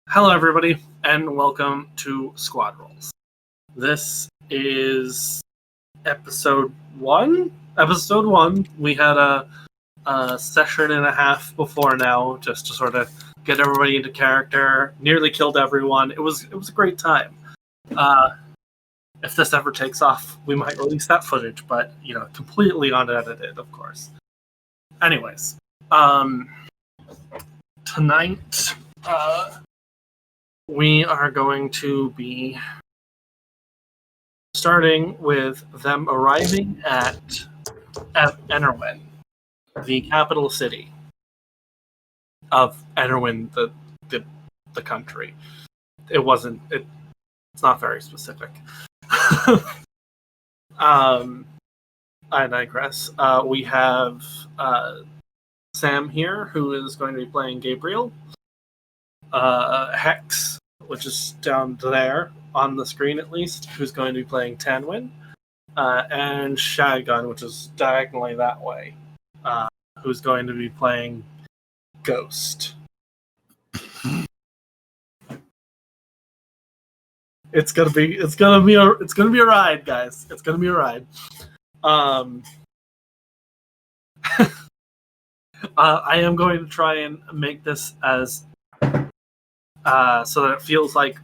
Hello, everybody, and welcome to Squad Rolls. This is episode 1. Episode 1. We had a session and a half before now, just to sort of get everybody into character. Nearly killed everyone. It was a great time. If this ever takes off, we might release that footage, but completely unedited, of course. Anyways, tonight. We are going to be starting with them arriving at Enerwyn, the capital city of Enerwyn, the country. It's not very specific. I digress. We have Sam here, who is going to be playing Gabriel. Hex, which is down there on the screen at least, who's going to be playing Tanwyn, and Shadgun, which is diagonally that way, who's going to be playing Ghost. It's gonna be a ride, guys. It's gonna be a ride. I am going to try and make this as so that it feels like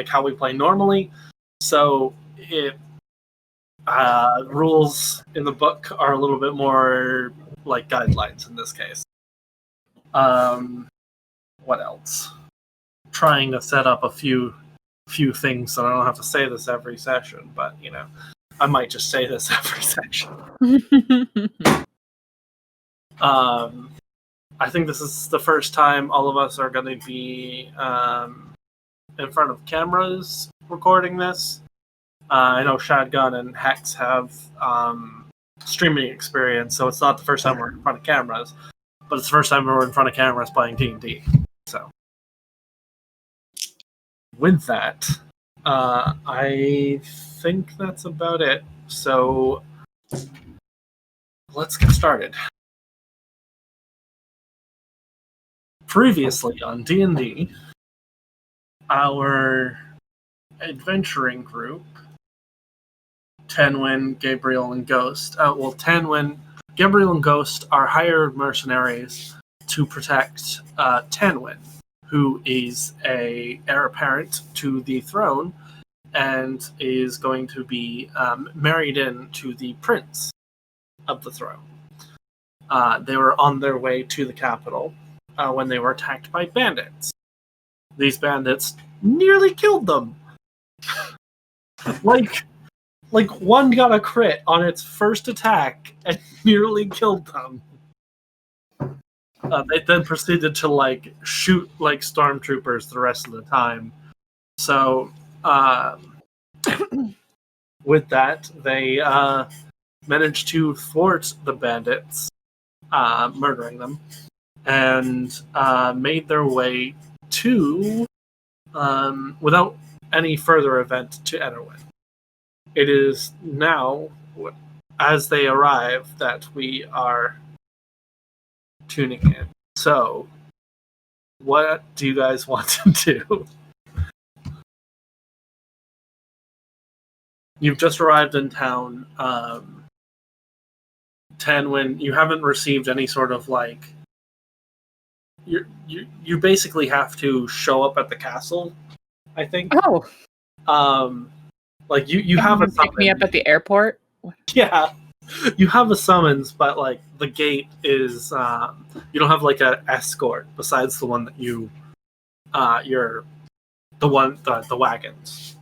how we play normally. So it rules in the book are a little bit more like guidelines in this case. What else? Trying to set up a few things so I don't have to say this every session, but I might just say this every session. I think this is the first time all of us are going to be in front of cameras recording this. I know Shadgun and Hex have streaming experience, so it's not the first time we're in front of cameras, but it's the first time we're in front of cameras playing D&D. So, with that, I think that's about it. So, let's get started. Previously on D&D, our adventuring group, Tanwyn, Gabriel, and Ghost. Tanwyn, Gabriel, and Ghost are hired mercenaries to protect Tanwyn, who is a heir apparent to the throne and is going to be married in to the prince of the throne. They were on their way to the capital when they were attacked by bandits. These bandits nearly killed them. like one got a crit on its first attack and nearly killed them. They then proceeded to shoot like stormtroopers the rest of the time. So with that, they managed to thwart the bandits, murdering them, and made their way to, without any further event, to Enerwyn. It is now, as they arrive, that we are tuning in. So, what do you guys want to do? You've just arrived in town. Tanwyn, you haven't received any sort of you basically have to show up at the castle, I think. Oh. You have a summons. Pick me up at the airport? Yeah. You have a summons, but the gate is you don't have an escort besides the one that you the wagons.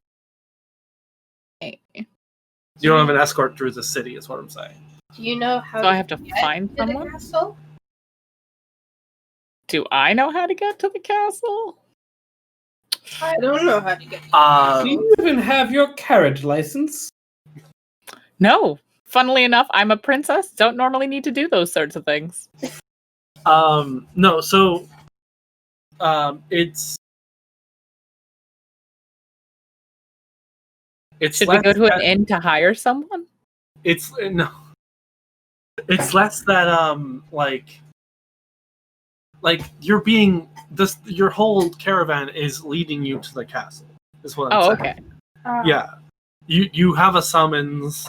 Okay. You don't have an escort through the city, is what I'm saying. Do you know how So I have to find someone? The castle? Do I know how to get to the castle? I don't know how to get Do you even have your carriage license? No. Funnily enough, I'm a princess. Don't normally need to do those sorts of things. No, so it's Should we go to an inn to hire someone? It's less that like you're being this. Your whole caravan is leading you to the castle. Is what I'm Oh, saying. okay. Yeah, you have a summons,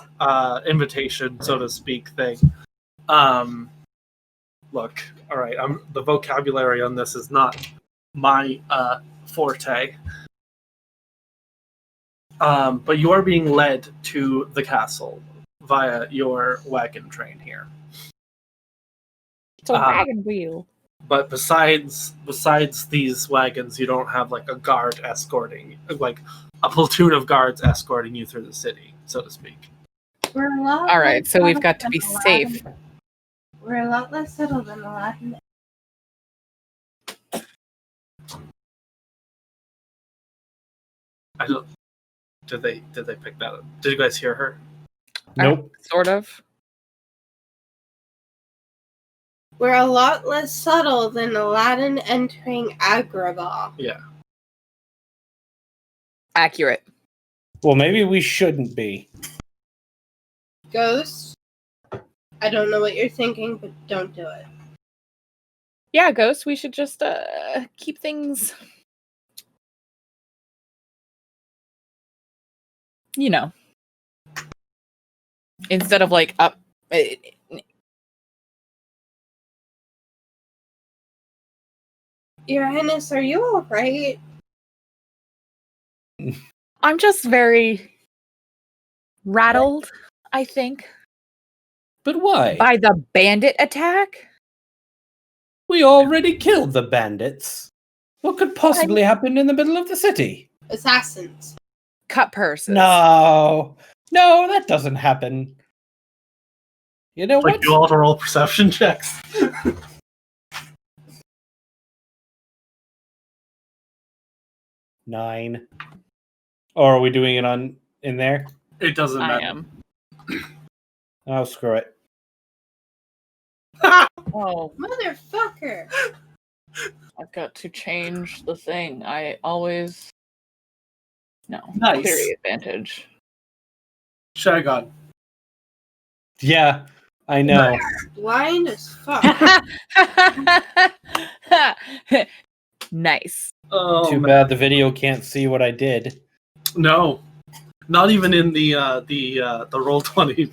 invitation, so to speak, thing. Look, all right. The vocabulary on this is not my forte. But you are being led to the castle via your wagon train here. It's a wagon wheel. But besides these wagons, you don't have like a guard escorting, like a platoon of guards escorting you through the city, so to speak. We're a lot All right, less so we've settled got to than be Aladdin. safe. We're a lot less settled than Aladdin. I don't. Did they pick that up? Did you guys hear her? Nope. Sort of. We're a lot less subtle than Aladdin entering Agrabah. Yeah. Accurate. Well, maybe we shouldn't be. Ghost, I don't know what you're thinking, but don't do it. Yeah, Ghost, we should just keep things, you know, instead of like up. Your Highness, are you alright? I'm just very rattled, I think, But why? by the bandit attack. We already killed the bandits. What could possibly happen in the middle of the city? Assassins. Cut purses. No, that doesn't happen. You know Like what? you all to roll perception checks. 9. Or are we doing it in there? It doesn't I matter. am. Oh, screw it. Oh, Motherfucker! I've got to change the thing. I always. No. Nice. Clear advantage. Shagon. Yeah, I know. Blind as fuck. Nice. Oh, Too man. bad the video can't see what I did. No, not even in the Roll20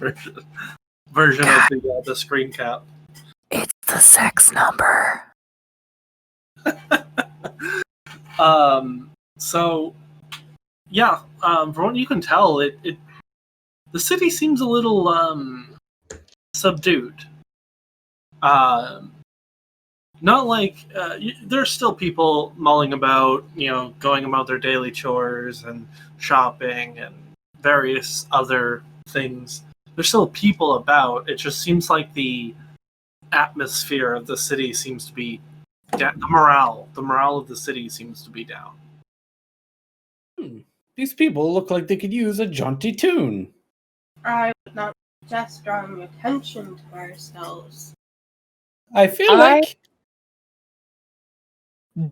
version of the screen cap. It's the sex number. So yeah, from what you can tell, the city seems a little subdued. Not like there's still people mulling about, going about their daily chores and shopping and various other things. There's still people about. It just seems like the atmosphere of the city seems to be down. The morale of the city seems to be down. These people look like they could use a jaunty tune. I would not suggest drawing attention to ourselves. I feel like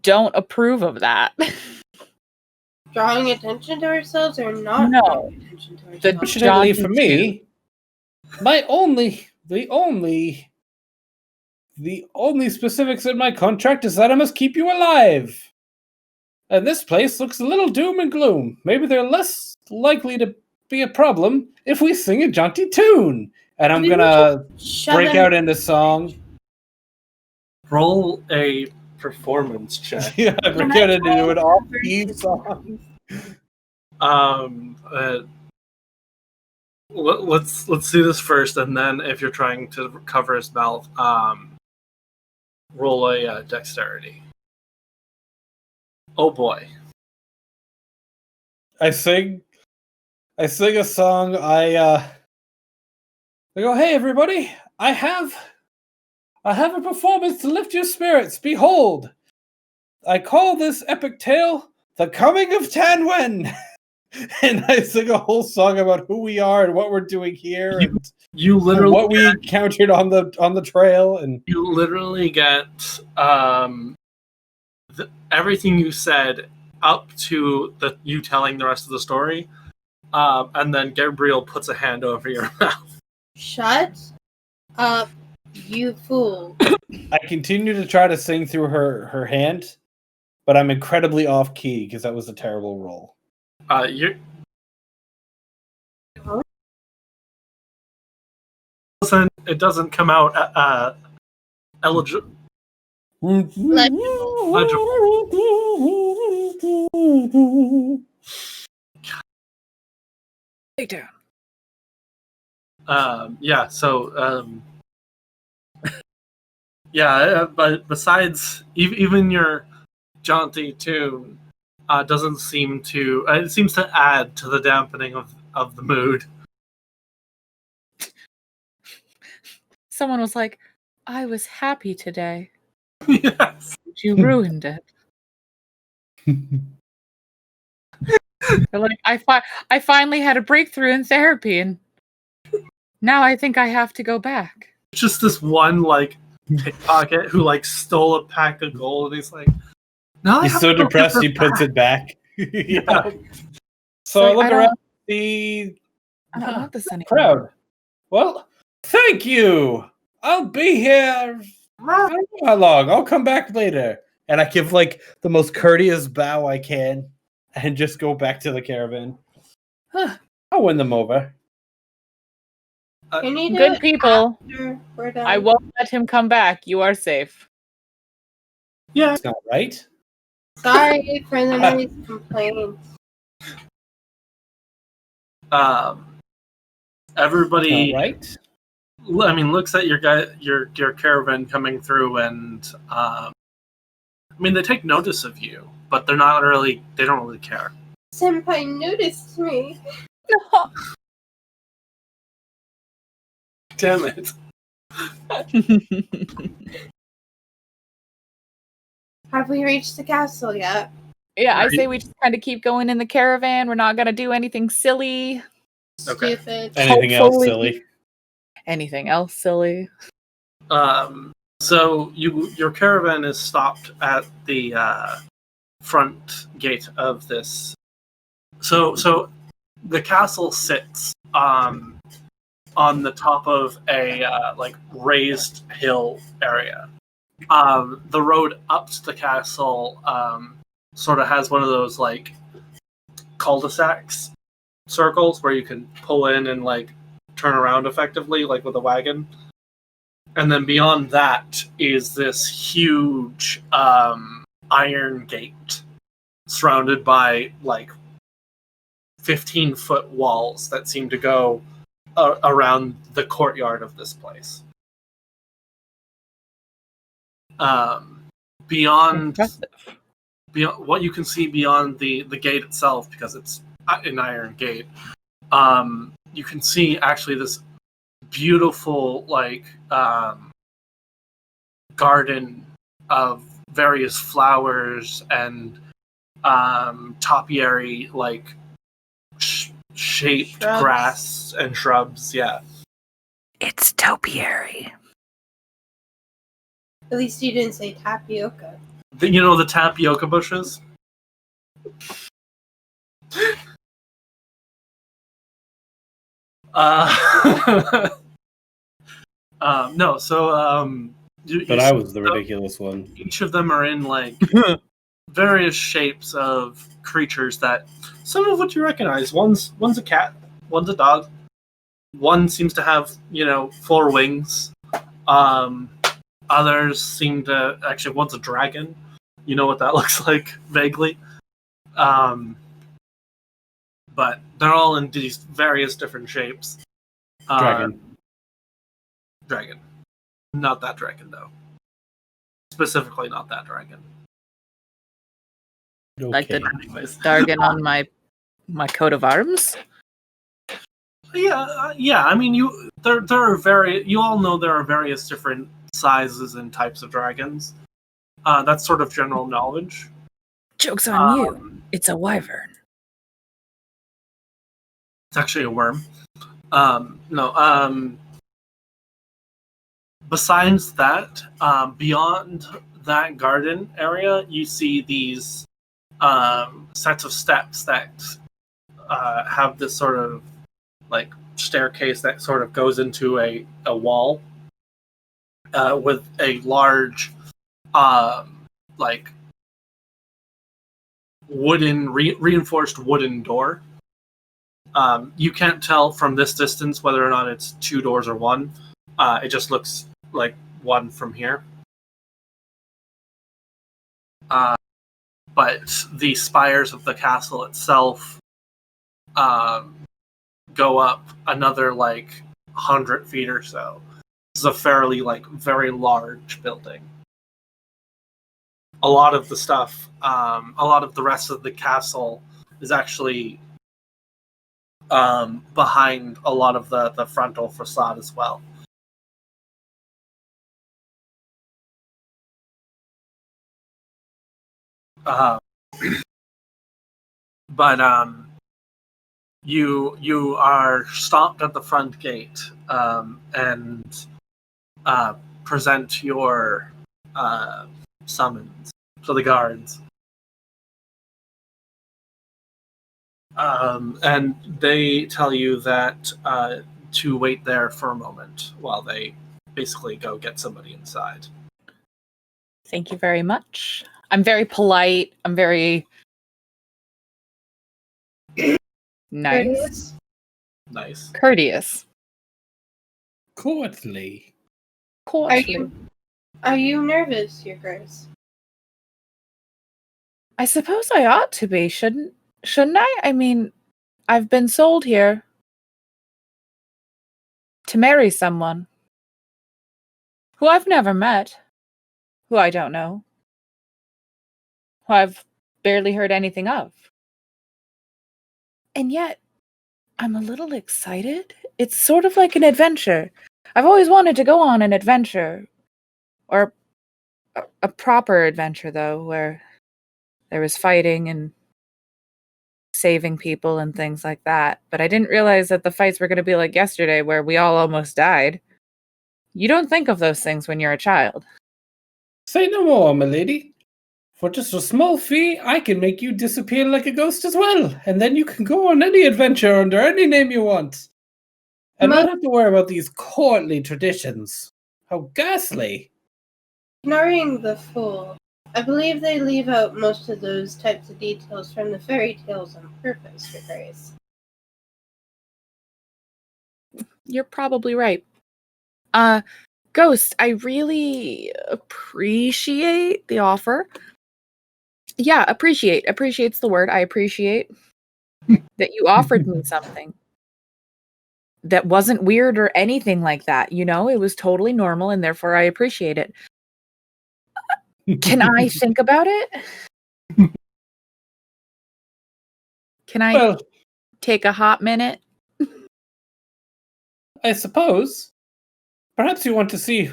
Don't approve of that. Drawing attention to ourselves or not No. drawing attention to ourselves? Fortunately jaunty for me, the only specifics in my contract is that I must keep you alive. And this place looks a little doom and gloom. Maybe they're less likely to be a problem if we sing a jaunty tune. And I'm gonna break out into song. Roll a performance check. Yeah, break out into an off-key song. Let's do this first, and then if you're trying to cover his mouth, roll a dexterity. Oh boy! I sing a song. I go, hey everybody! I have a performance to lift your spirits. Behold, I call this epic tale "The Coming of Tanwen," and I sing a whole song about who we are and what we're doing here, and You literally what we encountered on the trail, and you literally get everything you said up to you telling the rest of the story, and then Gabriel puts a hand over your mouth. Shut up, You fool. I continue to try to sing through her hand, but I'm incredibly off key because that was a terrible roll. You it doesn't come out eligible. Take down. Yeah. So yeah. But besides, even your jaunty tune doesn't seem to. It seems to add to the dampening of the mood. Someone was like, I was happy today. Yes. You ruined it. They're like, I finally had a breakthrough in therapy, and now I think I have to go back. Just this one like pickpocket who like stole a pack of gold, and he's like, "No." He's so depressed he puts it back. Yeah. So I Like, look around the I don't want this anymore. crowd. Well, thank you. I'll be here. I don't know how long. I'll come back later. And I give like the most courteous bow I can and just go back to the caravan. I'll win them over. You need Good to people. after we're done. I won't let him come back. You are safe. Yeah. That's not right. Sorry for the noise complaints. Everybody, Not right. I mean, looks at your caravan coming through, and I mean, they take notice of you, but they don't really care. Senpai noticed me. Damn it. Have we reached the castle yet? Yeah, I say we just kind of keep going in the caravan. We're not gonna do anything silly. Okay. Stupid. Anything else Hopefully. silly? Anything else silly? So your caravan is stopped at the front gate of this. So the castle sits on the top of a like raised hill area. The road up to the castle sort of has one of those like cul-de-sacs circles where you can pull in and like turn around effectively, like with a wagon. And then beyond that is this huge iron gate surrounded by like 15-foot walls that seem to go around the courtyard of this place. Beyond what you can see beyond the gate itself, because it's an iron gate, you can see actually this beautiful like garden of various flowers and topiary like shaped Shrubs. grass and shrubs. Yeah. It's topiary. At least you didn't say tapioca. The tapioca bushes? No, so But I was the ridiculous one. each of them are in like various shapes of creatures that some of which you recognize. One's a cat, one's a dog, one seems to have 4 wings. Others seem to actually, one's a dragon. You know what that looks like vaguely. But they're all in these various different shapes. Dragon. Dragon. Not that dragon, though. Specifically not that dragon. Okay. Like the Anyways. dragon on my coat of arms. Yeah. I mean, you all know there are various different sizes and types of dragons. That's sort of general knowledge. Joke's on you. It's a wyvern. It's actually a worm. No. Besides that, beyond that garden area, you see these sets of steps that have this sort of like staircase that sort of goes into a wall. with a large, like reinforced wooden door. You can't tell from this distance whether or not it's two doors or one. It just looks like one from here. But the spires of the castle itself go up another 100 feet or so. This is a fairly very large building. A lot of the stuff, a lot of the rest of the castle is actually behind a lot of the frontal facade as well. But you are stopped at the front gate and present your summons to the guards. And they tell you that to wait there for a moment while they basically go get somebody inside. Thank you very much. I'm very polite. I'm very nice. Nice. Courteous. Courtly. Are you nervous, Your Grace? I suppose I ought to be, shouldn't I? I mean, I've been sold here to marry someone who I've never met, who I don't know, who I've barely heard anything of. And yet, I'm a little excited. It's sort of like an adventure. I've always wanted to go on an adventure, or a proper adventure, though, where there was fighting and saving people and things like that. But I didn't realize that the fights were going to be like yesterday, where we all almost died. You don't think of those things when you're a child. Say no more, my lady. For just a small fee, I can make you disappear like a ghost as well, and then you can go on any adventure under any name you want. And not have to worry about these courtly traditions. How ghastly. Ignoring the fool, I believe they leave out most of those types of details from the fairy tales on purpose, Your Grace. You're probably right. Ghost, I really appreciate the offer. Yeah, appreciate. Appreciate's the word. I appreciate that you offered me something that wasn't weird or anything like that. You know, it was totally normal, and therefore I appreciate it. Can I think about it? Can I take a hot minute? I suppose. Perhaps you want to see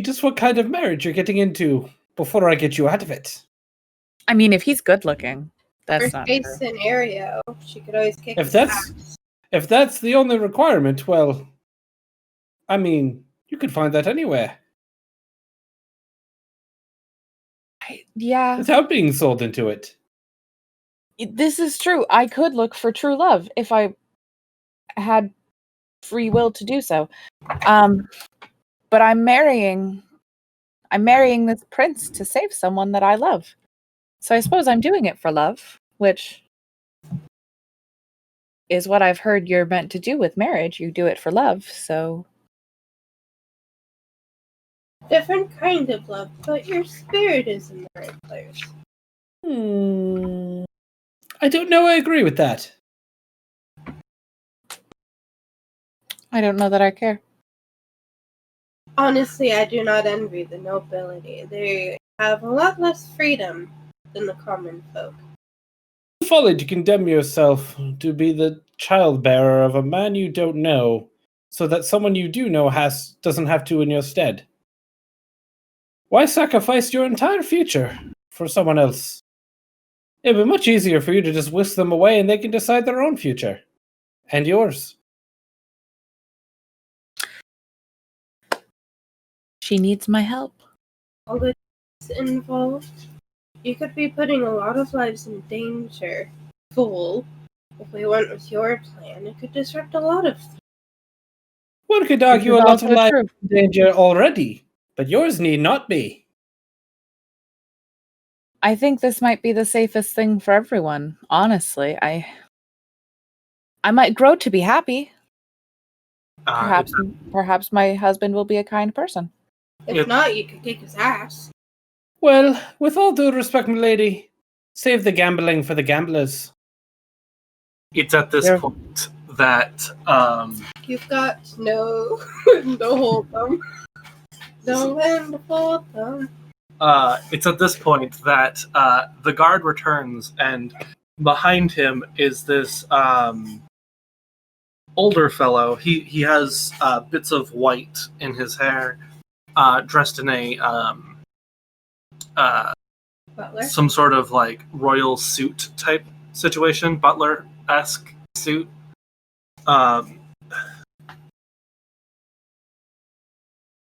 just what kind of marriage you're getting into before I get you out of it. I mean, if he's good looking, that's Worst not case true. scenario, she could always kick If his ass. that's the only requirement, well, I mean, you could find that anywhere Yeah, without being sold into it. this is true. I could look for true love if I had free will to do so. But I'm marrying this prince to save someone that I love. So I suppose I'm doing it for love, which is what I've heard you're meant to do with marriage. You do it for love, so... Different kind of love, but your spirit is in the right place. I don't know I agree with that. I don't know that I care. Honestly, I do not envy the nobility. They have a lot less freedom than the common folk. Folly to condemn yourself to be the child bearer of a man you don't know, so that someone you do know doesn't have to in your stead. Why sacrifice your entire future for someone else? It'd be much easier for you to just whisk them away and they can decide their own future. And yours. She needs my help. All the involved, you could be putting a lot of lives in danger. Fool. If we went with your plan, it could disrupt a lot of things. One could This argue is a lot of also lives true. in danger already, but yours need not be. I think this might be the safest thing for everyone. Honestly, I might grow to be happy. Perhaps, perhaps my husband will be a kind person. If not, you could kick his ass. Well, with all due respect, my lady, save the gambling for the gamblers. It's at this Yeah. point that You've got no hold them. No land to hold them. it's at this point that the guard returns, and behind him is this older fellow. He has bits of white in his hair, dressed in a Butler. some sort of like royal suit type situation, butler-esque suit.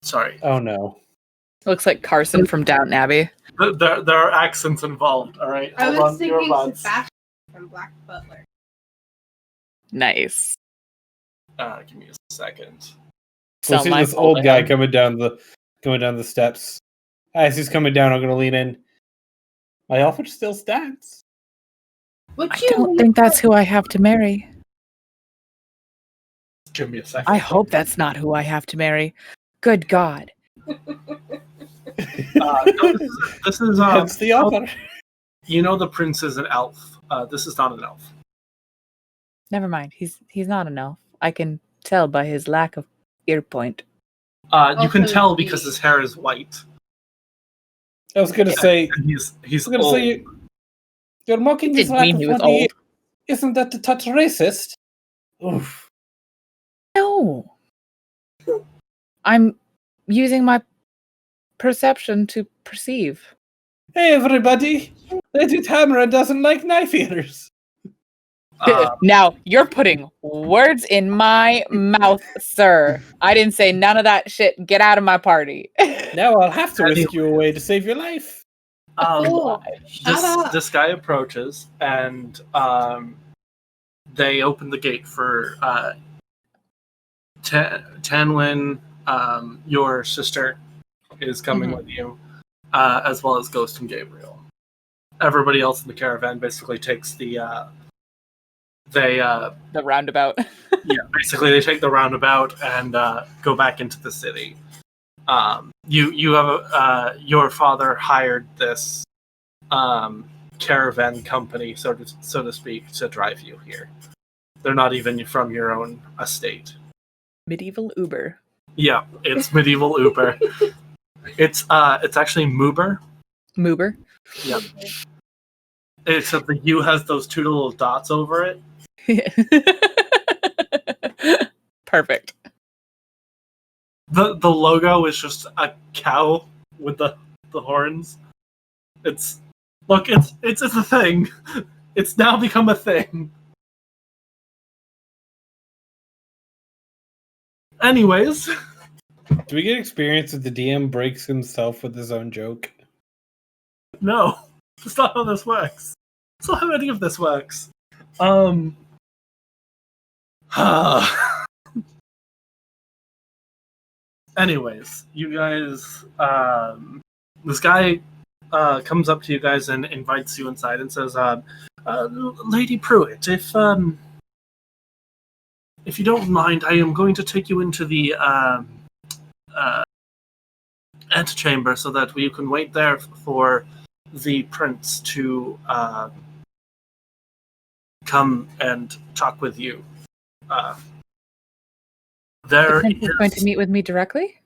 Sorry, Oh no. Looks like Carson from Downton Abbey. there are accents involved. All right, I hold was on to your thinking butts. Sebastian from Black Butler. Nice. Give me a second. We'll Sound see like this old guy him. coming down the steps. As he's coming down, I'm gonna lean in. My offer still stands. Would I you don't think that's who I have to marry. Give me a second. I hope that's not who I have to marry. Good God. No, this is Hence the offer. you know the prince is an elf. This is not an elf. Never mind. He's not an elf. I can tell by his lack of ear point. You can Also, tell because his hair is white. I was gonna say. And he's I was gonna old. say you're mocking his Didn't lack mean of he was funny old. ear. Isn't that a touch racist? Oof. No. I'm using my perception to perceive. Hey everybody! Lady Tamara doesn't like knife eaters. Now, you're putting words in my mouth, sir. I didn't say none of that shit. Get out of my party. Now I'll have to whisk you away to save your life. Fool. Shut up. This guy approaches, and they open the gate for Tanwyn. Your sister is coming with you, as well as Ghost and Gabriel. Everybody else in the caravan basically takes the The roundabout. basically they take the roundabout and go back into the city. You have your father hired this caravan company, so to speak, to drive you here. They're not even from your own estate. Medieval Uber. Yeah, it's medieval Uber. It's actually Moober. Moober. Yeah. Except the U has those two little dots over it. Perfect. The logo is just a cow with the horns. It's a thing. It's now become a thing. Anyways, Do we get experience if the DM breaks himself with his own joke? no, that's not how this works. That's not how any of this works. Anyways, you guys, this guy comes up to you guys and invites you inside and says, Lady Pruitt, if you don't mind, I am going to take you into the antechamber so that you can wait there for the prince to come and talk with you. The prince is going to meet with me directly?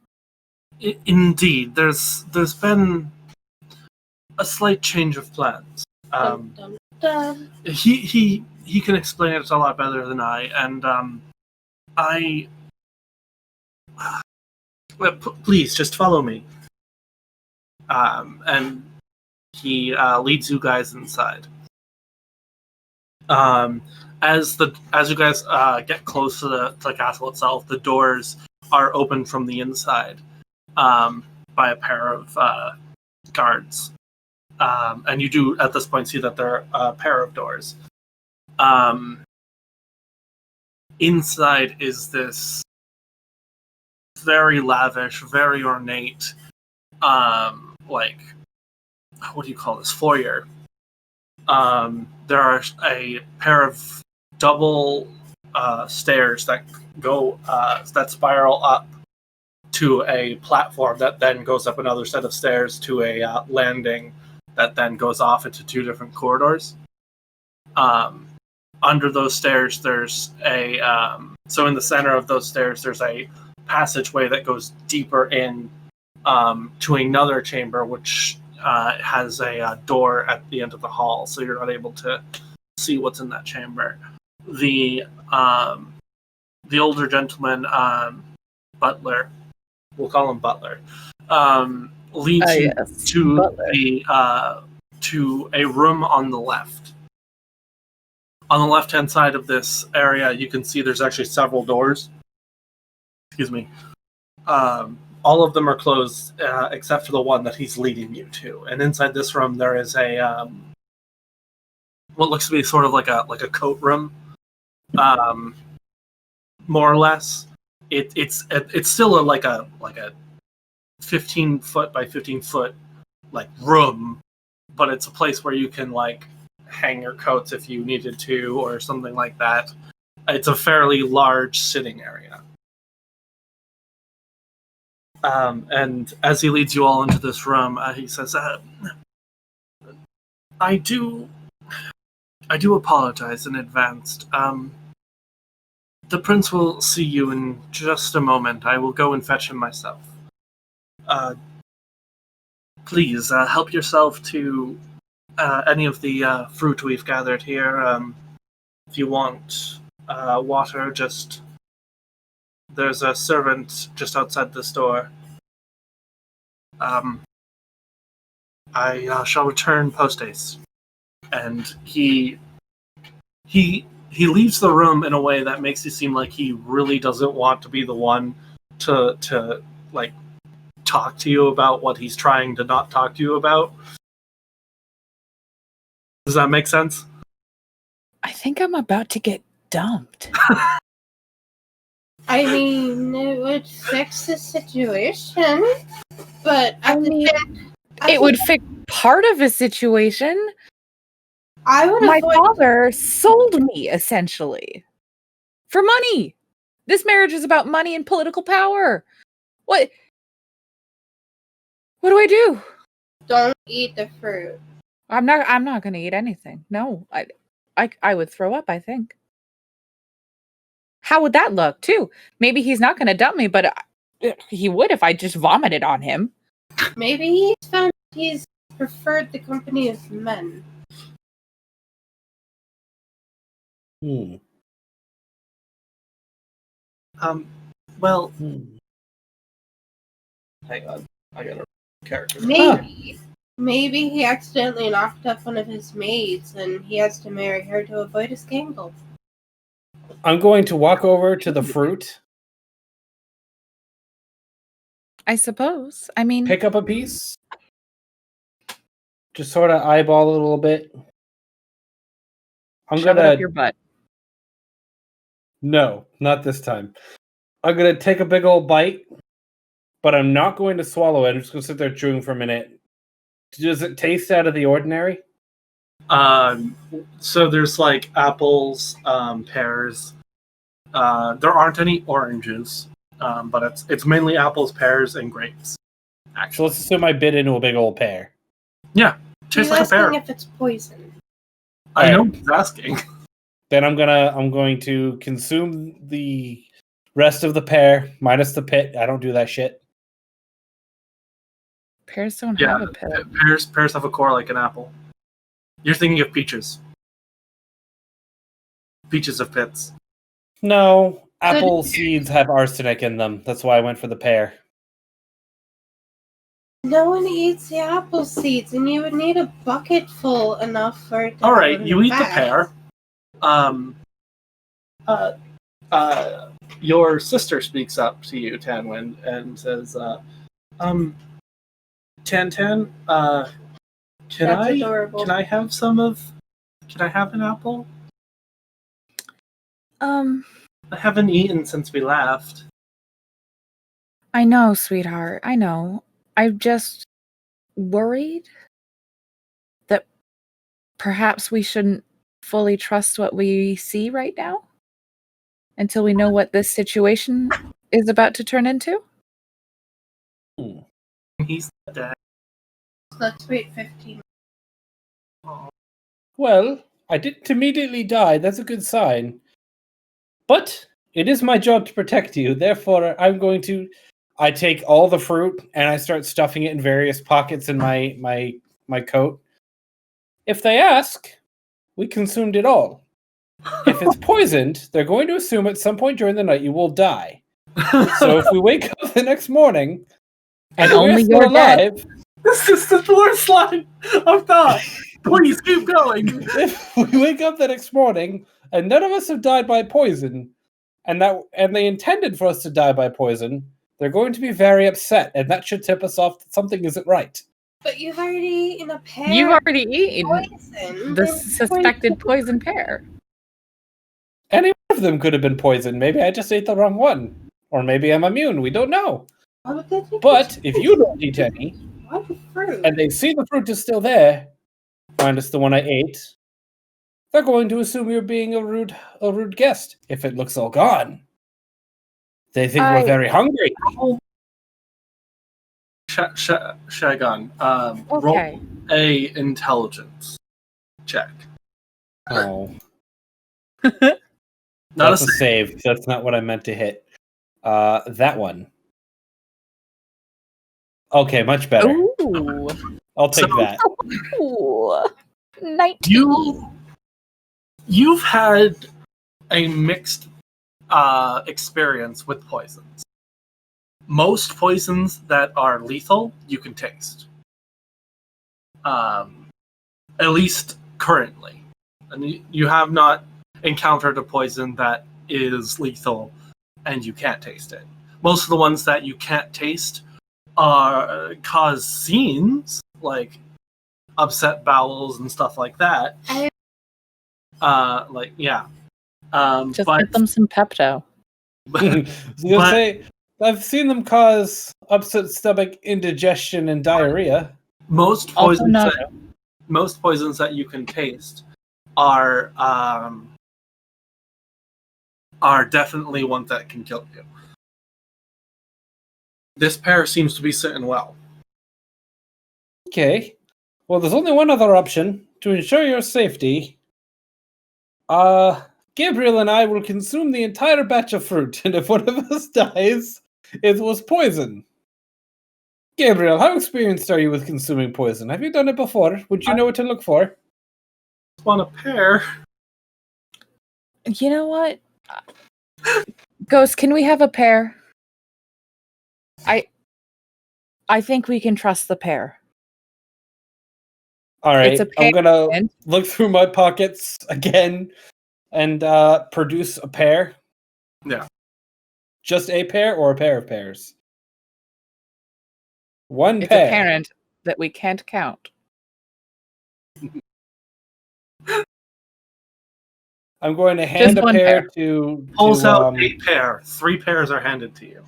Indeed, there's been a slight change of plans. Dun, dun, dun. He can explain it a lot better than I, and please just follow me. And he leads you guys inside. As you guys get close to the castle itself, the doors are open from the inside by a pair of guards. And you do at this point see that there are a pair of doors. Inside is this very lavish, very ornate, like, what do you call this, foyer. There are a pair of double stairs that go that spiral up to a platform that then goes up another set of stairs to a landing that then goes off into two different corridors. Under those stairs, there's a so in the center of those stairs, there's a passageway that goes deeper in to another chamber, which has a door at the end of the hall, so you're not able to see what's in that chamber. The older gentleman, Butler, we'll call him Butler, leads you yes. to Butler. the to a room on the left. On the left-hand side of this area, you can see there's actually several doors. Excuse me. All of them are closed except for the one that he's leading you to. And inside this room, there is a what looks to be sort of like a coat room, more or less. It's still like a 15-foot by 15-foot like room, but it's a place where you can like hang your coats if you needed to or something like that. It's a fairly large sitting area. And as he leads you all into this room, he says, I do apologize in advance. The prince will see you in just a moment. I will go and fetch him myself. Please, help yourself to any of the fruit we've gathered here. If you want water, just... There's a servant just outside this door. I shall return post-haste. And he leaves the room in a way that makes it seem like he really doesn't want to be the one to like talk to you about what he's trying to not talk to you about. Does that make sense? I think I'm about to get dumped. I mean, it would fix the situation, but It would fix part of a situation. I would My avoid. father sold me, essentially, for money. This marriage is about money and political power. What do I do? Don't eat the fruit. I'm not going to eat anything. No, I would throw up, I think. How would that look, too? Maybe he's not going to dump me, but he would if I just vomited on him. Maybe he's found he's preferred the company of men. Well, hang on. I got a character. Maybe he accidentally knocked up one of his maids and he has to marry her to avoid a scandal. I'm going to walk over to the fruit, I suppose. I mean, pick up a piece, just sort of eyeball it a little bit. I'm shove it gonna up your butt. No, not this time. I'm gonna take a big old bite, but I'm not going to swallow it. I'm just gonna sit there chewing for a minute. Does it taste out of the ordinary? So there's like apples, pears. There aren't any oranges, but it's mainly apples, pears, and grapes. So Actually, let's assume I bit into a big old pear. yeah, He's tastes like a pear. asking if it's poison. I know he's asking. Then I'm going to consume the rest of the pear minus the pit. I don't do that shit. Pears don't Yeah, have a pit. pears have a core like an apple. You're thinking of peaches. Peaches have pits. No, apple seeds have arsenic in them. That's why I went for the pear. No one eats the apple seeds, and you would need a bucket full enough for it to All have right, it you eat the back. pear. Your sister speaks up to you, Tanwin, and says, Tan, can That's adorable. Can I have an apple? I haven't eaten since we left. I know, sweetheart. I know. I'm just worried that perhaps we shouldn't fully trust what we see right now until we know what this situation is about to turn into. He's dead. Let's wait 15 Well, I didn't immediately die. That's a good sign. But it is my job to protect you. Therefore, I take all the fruit and I start stuffing it in various pockets in my coat. If they ask, we consumed it all. If it's poisoned, they're going to assume at some point during the night you will die. So if we wake up the next morning And we're only still you're dead. alive, This is the worst line of thought. Please keep going. if we wake up the next morning and none of us have died by poison, and they intended for us to die by poison, they're going to be very upset, and that should tip us off that something isn't right. But you've already eaten a pear. You've already eaten poison. the Then suspected poison pear. Any one of them could have been poisoned. Maybe I just ate the wrong one. Or maybe I'm immune. We don't know. Why would they think But it's if you don't eat any, Why the fruit? and they see the fruit is still there, minus the one I ate, they're going to assume you're being a rude guest. If it looks all gone, they think we're very hungry. Shagun, Okay. roll a intelligence check. Oh, Not that's a a save. That's not what I meant to hit. That one. Okay, much better. Ooh. I'll take So- that. Ooh. 19. You've had a mixed experience with poisons. Most poisons that are lethal, you can taste. At least currently. And you have not encountered a poison that is lethal and you can't taste it. Most of the ones that you can't taste cause scenes, like upset bowels and stuff like that. Just But get them some Pepto. I was gonna say, I've seen them cause upset stomach, indigestion, and diarrhea. most Also poisons not- most poisons that you can taste are definitely ones that can kill you. This pear seems to be sitting well. Okay. Well, there's only one other option to ensure your safety. Gabriel and I will consume the entire batch of fruit, and if one of us dies, it was poison. Gabriel, how experienced are you with consuming poison? Have you done it before? Would you know what to look for? Just want a pear. You know what? Ghost, can we have a pear? I think we can trust the pear. All right, It's a I'm pear. gonna look through my pockets again and produce a pear. Yeah. Just a pear or a pair of pears? One It's pear. apparent that we can't count. I'm going to hand Just a one pear pear. to Pulls out a pear. 3 pears are handed to you.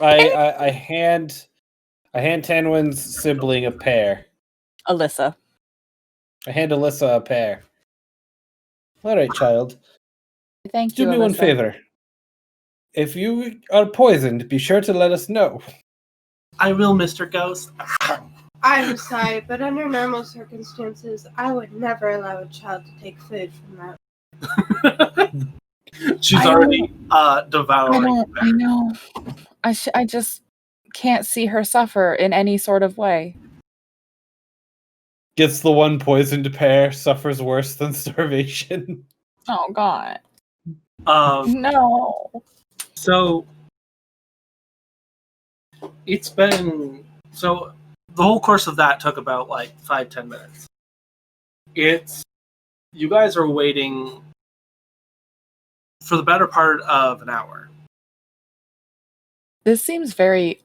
I hand Tanwin's sibling a pear. Alyssa. I hand Alyssa a pear. All right, child. Thank Do you, me one Alyssa. favor. If you are poisoned, be sure to let us know. I will, Mr. Ghost. I'm sorry, but under normal circumstances, I would never allow a child to take food from that. She's I already devouring. I know. I just can't see her suffer in any sort of way. Gets the one poisoned pear, suffers worse than starvation. Oh God. No. No. So it's been the whole course of that took about like 5-10 minutes. You guys are waiting for the better part of an hour. This seems very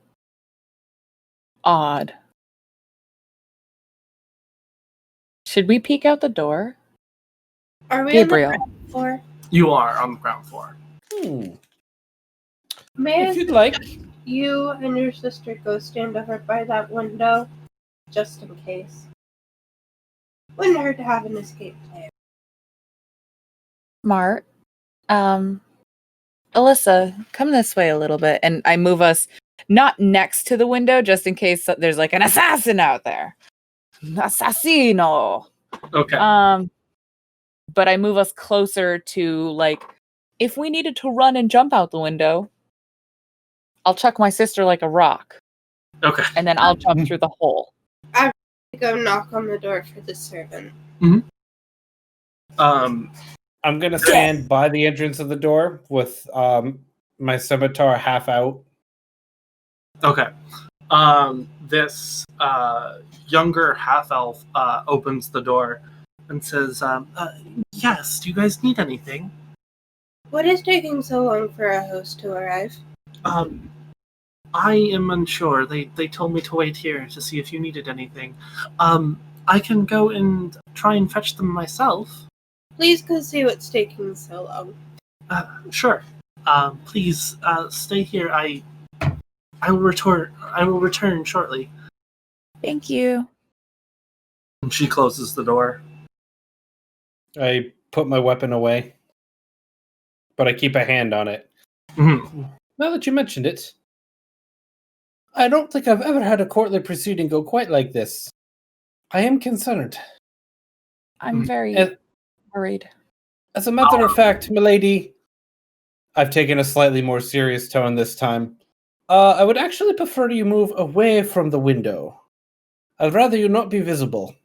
odd. Should we peek out the door? Are we Gabriel. on the ground floor? You are on the ground floor. May If I you'd like. you and your sister go stand over by that window, just in case. Wouldn't hurt to have an escape plan. Smart. Alyssa, come this way a little bit, and I move us not next to the window, just in case there's like an assassin out there. Assassino. Okay. But I move us closer to, like, if we needed to run and jump out the window, I'll chuck my sister like a rock, Okay. and then I'll jump through the hole. Go knock on the door for the servant. I'm gonna stand by the entrance of the door with my scimitar half out. Okay. This younger half elf opens the door and says, "Yes. Do you guys need anything?" What is taking so long for a host to arrive? I am unsure. They told me to wait here to see if you needed anything. I can go and try and fetch them myself. Please go see what's taking so long. Sure. Please stay here. I will return. I will return shortly. Thank you. And she closes the door. I put my weapon away, but I keep a hand on it. Mhm. Now that you mentioned it, I don't think I've ever had a courtly proceeding go quite like this. I am concerned. I'm very worried. As a matter of fact, milady, I've taken a slightly more serious tone this time. I would actually prefer you move away from the window. I'd rather you not be visible.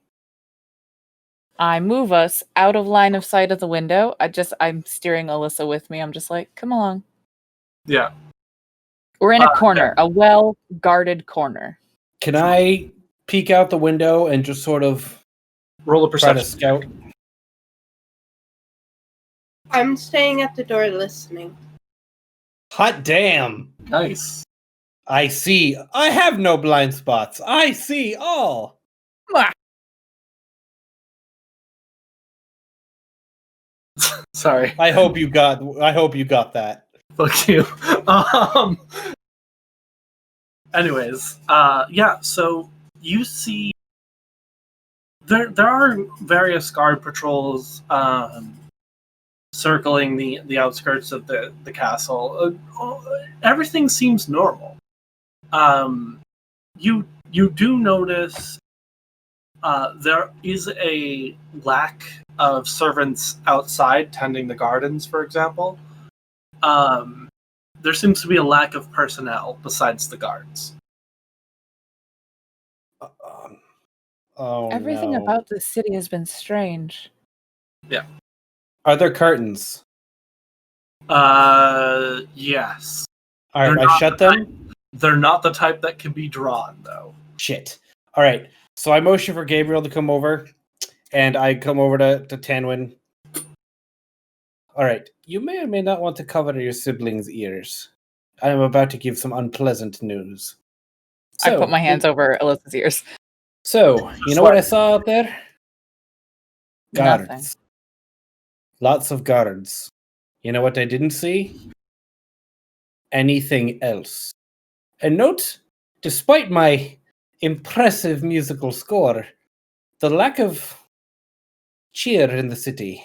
I move us out of line of sight of the window. I'm steering Alyssa with me. I'm just like, come along. Yeah. We're in a corner, a well-guarded corner. Can I peek out the window and just sort of Roll a try to perception. scout? I'm staying at the door listening. Hot damn! Nice. I see. I have no blind spots. I see all. Sorry. I hope you got that. Fuck you. Anyways, yeah. So you see, there are various guard patrols circling the outskirts of the castle. Everything seems normal. You do notice there is a lack of servants outside tending the gardens, for example. There seems to be a lack of personnel besides the guards. Oh, Everything no. about this city has been strange. Yeah. Are there curtains? Yes. All right, They're I not shut the them. They're not the type that can be drawn, though. Shit. All right. So I motion for Gabriel to come over, and I come over to Tanwin. All right. You may or may not want to cover your siblings' ears. I am about to give some unpleasant news. I put my hands over Alyssa's ears. So, you know what I saw out there? Guards. Nothing. Lots of guards. You know what I didn't see? Anything else. And note, despite my impressive musical score, the lack of cheer in the city.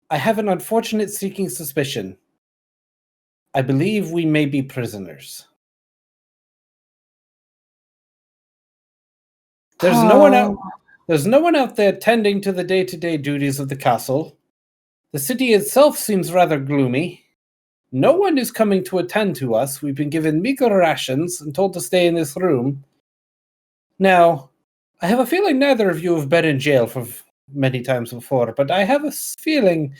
I have an unfortunate sneaking suspicion. I believe we may be prisoners. There's no one out there tending to the day-to-day duties of the castle. The city itself seems rather gloomy. No one is coming to attend to us. We've been given meager rations and told to stay in this room. Now, I have a feeling neither of you have been in jail for many times before, but I have a feeling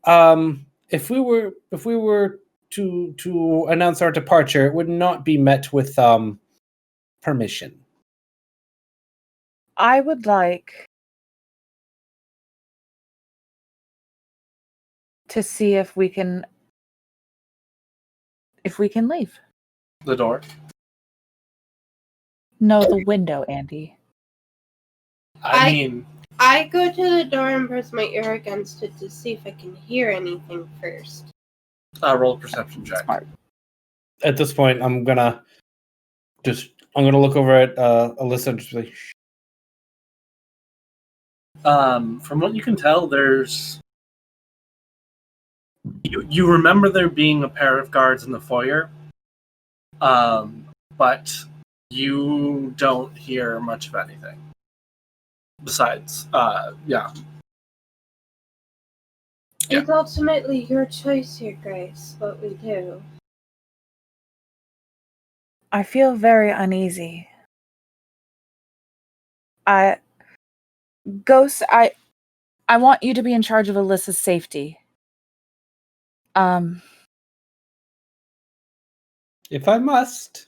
if we were to announce our departure, it would not be met with permission. I would like to see if we can leave. The door. No, the window, Andy. I mean, I go to the door and press my ear against it to see if I can hear anything first. Roll a perception check. Smart. At this point, I'm gonna look over at Alyssa and just be like, "Shh." From what you can tell, there's you remember there being a pair of guards in the foyer, but you don't hear much of anything. Besides, yeah. It's ultimately your choice here, Grace, what we do. I feel very uneasy. Ghost, I want you to be in charge of Alyssa's safety. If I must,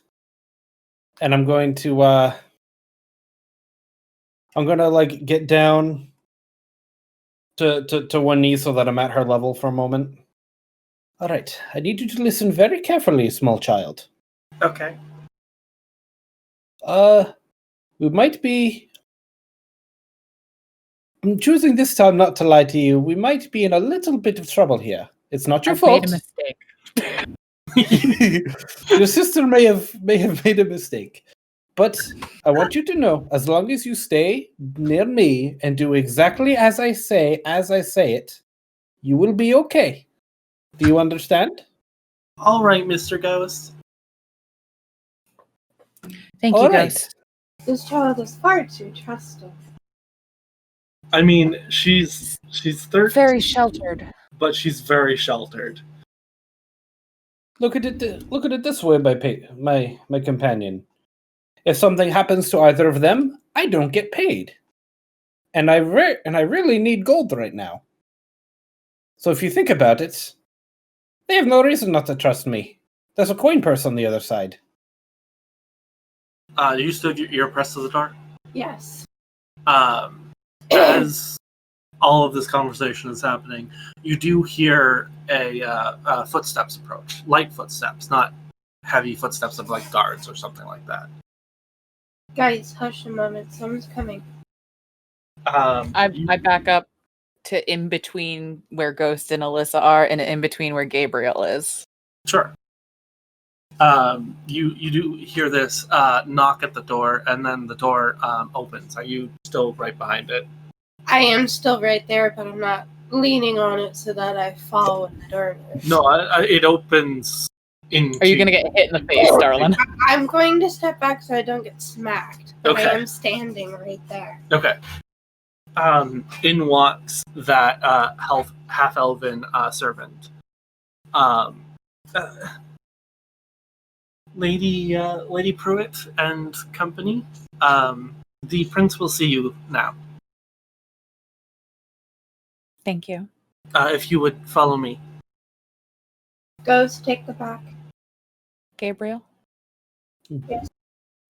and I'm going to like get down to one knee so that I'm at her level for a moment. All right, I need you to listen very carefully, small child. Okay. We might be. I'm choosing this time not to lie to you. We might be in a little bit of trouble here. It's not your I've fault. made a mistake. Your sister may have made a mistake. But I want you to know, as long as you stay near me and do exactly as I say it, you will be okay. Do you understand? All right, Mr. Ghost. Thank you, All right. Ghost. This child is far too trusting. I mean, she's 13, Very sheltered. but she's very sheltered. Look at it this way, my companion. If something happens to either of them, I don't get paid, and I really need gold right now. So if you think about it, they have no reason not to trust me. There's a coin purse on the other side. You stood your ear pressed to the door? Yes. As all of this conversation is happening, you do hear a footsteps approach. Light footsteps, not heavy footsteps of like guards or something like that. Guys, hush a moment. Someone's coming. I back up to in between where Ghost and Alyssa are, and in between where Gabriel is. Sure. You do hear this knock at the door, and then the door opens. Are you still right behind it? I am still right there, but I'm not leaning on it so that I fall when the door moves. No, it opens. Are you gonna get hit in the face, darling? I'm going to step back so I don't get smacked. But Okay. I am standing right there. Okay. In walks that half-elven servant. Lady Pruitt and company. The prince will see you now. Thank you. If you would follow me. Ghost, take the back. Gabriel? Yes.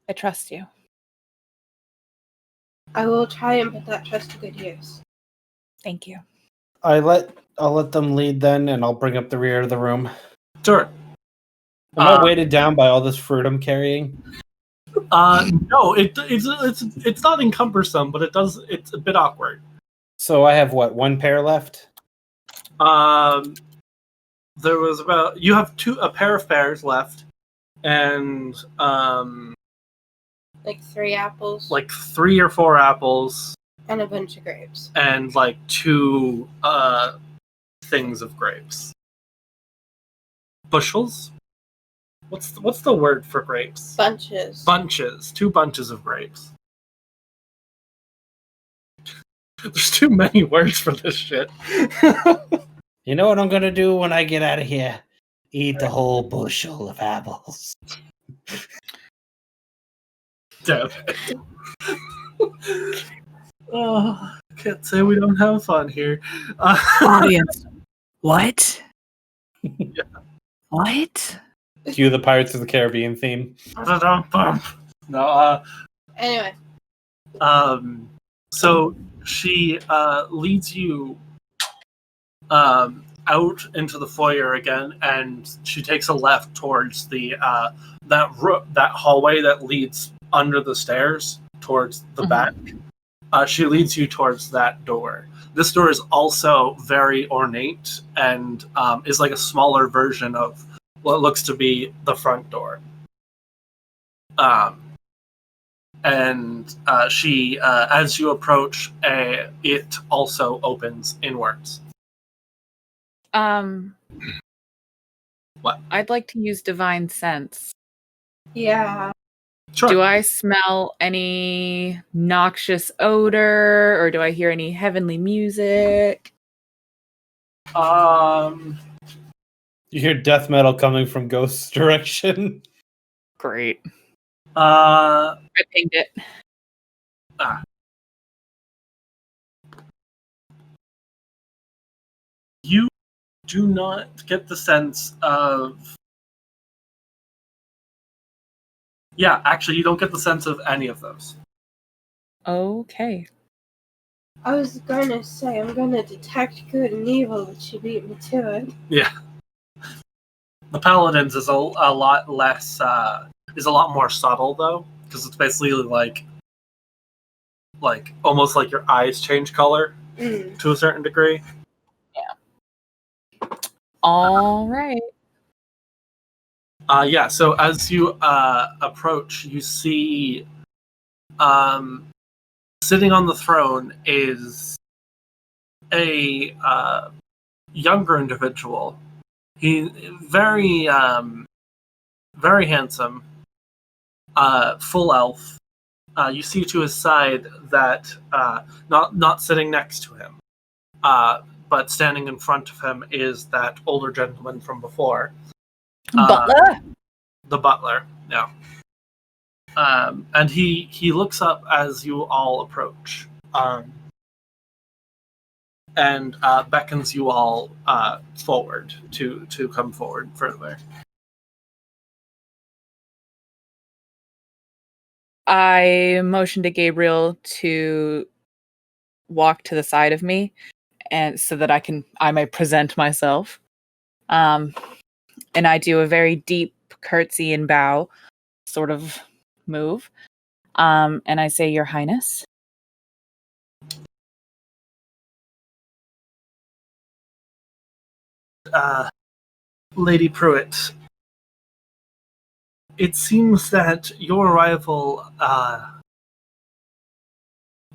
I trust you. I will try and put that trust to good use. Thank you. I'll let them lead then, and I'll bring up the rear of the room. Sure. Am I weighted down by all this fruit I'm carrying? No, it's not encumbersome, but it's a bit awkward. So I have what, one pair left? There was you have a pair of pears left, and Like 3 apples. like 3 or 4 apples, and a bunch of grapes. and like 2 things of grapes. Bushels? What's the word for grapes? Bunches. Bunches. 2 bunches of grapes. There's too many words for this shit. You know what I'm gonna do when I get out of here? Eat the whole bushel of apples. Damn it. Oh, can't say we don't have fun here. Audience. What? Yeah. What? Cue the Pirates of the Caribbean theme. No, Anyway. so she leads you out into the foyer again, and she takes a left towards the that hallway that leads under the stairs towards the back. She leads you towards that door. This door is also very ornate and is like a smaller version of what looks to be the front door. And she, as you approach, it also opens inwards. What? I'd like to use divine sense. Yeah. Sure. Do I smell any noxious odor, or do I hear any heavenly music? Um, You hear death metal coming from Ghost's direction. Great. uh, I pinged it. you do not get the sense of. Yeah, actually, you don't get the sense of any of those. Okay. I was gonna say I'm gonna detect good and evil, but she beat me to it. Yeah. The Paladins is a lot less, is a lot more subtle, though, because it's basically like almost like your eyes change color to a certain degree. All right. Yeah, so as you approach, you see sitting on the throne is a younger individual. He very very handsome, full elf. You see to his side that not sitting next to him, but standing in front of him is that older gentleman from before. Butler? The butler, yeah. And he looks up as you all approach, and beckons you all forward to come forward further. I motion to Gabriel to walk to the side of me, and so that I may present myself. And I do a very deep curtsy and bow sort of move. And I say, Your Highness. Lady Pruitt, it seems that your arrival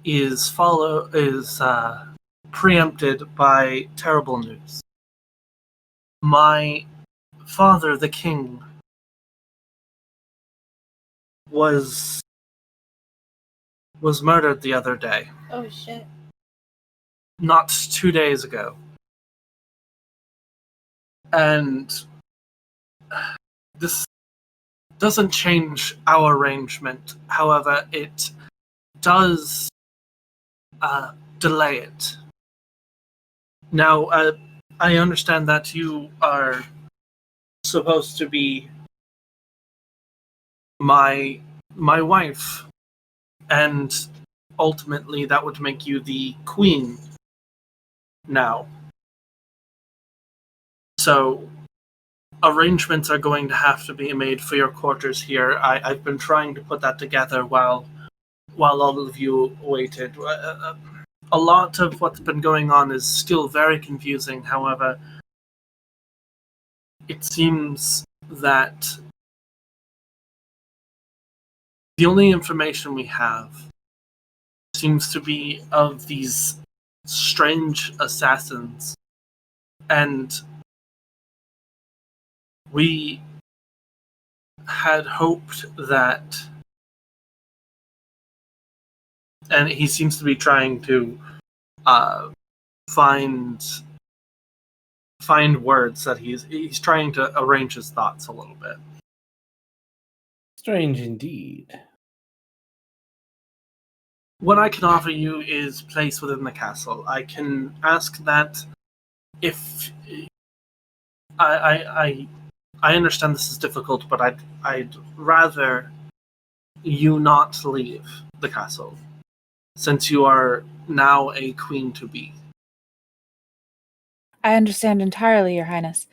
is preempted by terrible news. My father, the king, was murdered the other day, Oh shit. not 2 days ago. And this doesn't change our arrangement. However, it does delay it. Now, I understand that you are supposed to be my wife, and ultimately that would make you the queen now. So arrangements are going to have to be made for your quarters here. I've been trying to put that together while all of you waited. A lot of what's been going on is still very confusing. However, it seems that the only information we have seems to be of these strange assassins, and we had hoped that, and he seems to be trying to find words that he's trying to arrange his thoughts a little bit. Strange indeed. What I can offer you is place within the castle. I can ask that if I understand this is difficult, but I'd rather you not leave the castle, since you are now a queen to be. I understand entirely, Your Highness.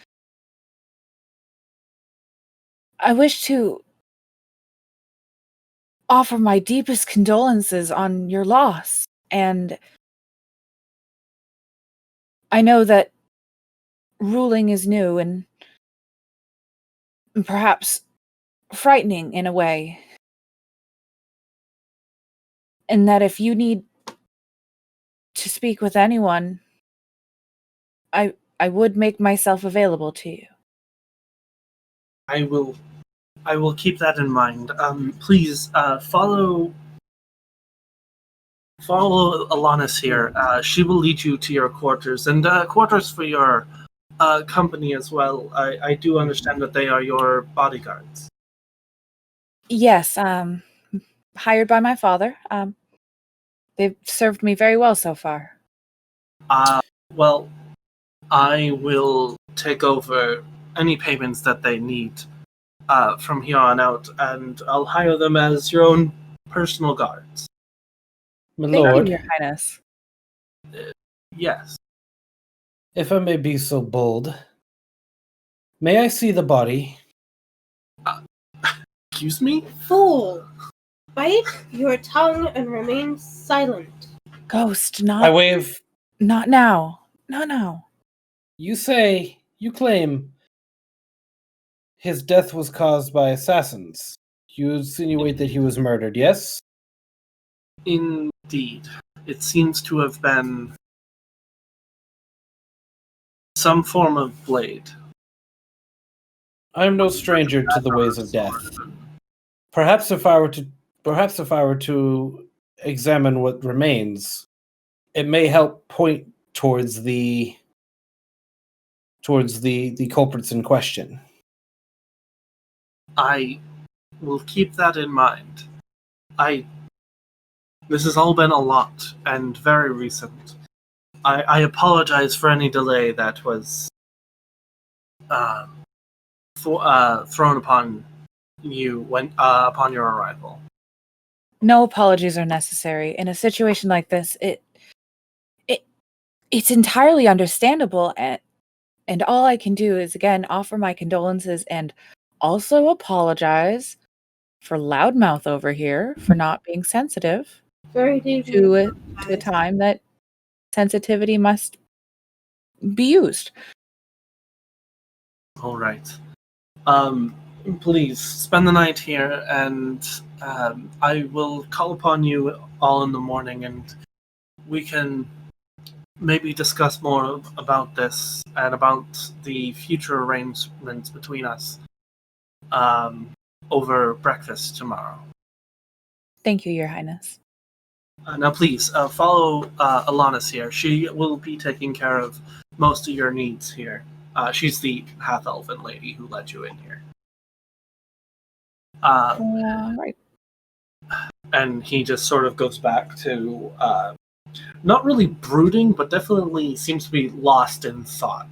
I wish to offer my deepest condolences on your loss. And I know that ruling is new and perhaps frightening in a way. And that if you need to speak with anyone, I would make myself available to you. I will keep that in mind. Please follow Alanis here. She will lead you to your quarters and quarters for your company as well. I do understand that they are your bodyguards. Yes, hired by my father. They've served me very well so far. Well, I will take over any payments that they need from here on out, and I'll hire them as your own personal guards. My Thank lord, you, Your Highness. Yes. if I may be so bold, may I see the body? Excuse me? Fool! Bite your tongue and remain silent. Ghost, I wave. not now. Not now. You claim his death was caused by assassins. You insinuate that he was murdered, yes? Indeed. It seems to have been some form of blade. I am no stranger to the ways of death. Perhaps if I were to examine what remains, it may help point towards the culprits in question. I will keep that in mind. This has all been a lot and very recent. I apologize for any delay that was thrown upon you upon your arrival. No apologies are necessary. In a situation like this, it's entirely understandable, and all I can do is again offer my condolences and also apologize for loudmouth over here for not being sensitive Very deeply. to a time that sensitivity must be used. All right. Please spend the night here, and I will call upon you all in the morning, and we can maybe discuss more about this and about the future arrangements between us over breakfast tomorrow. Thank you, Your Highness. Now, please follow Alanis here. She will be taking care of most of your needs here. She's the half-elven lady who led you in here. Right. And he just sort of goes back to not really brooding, but definitely seems to be lost in thought.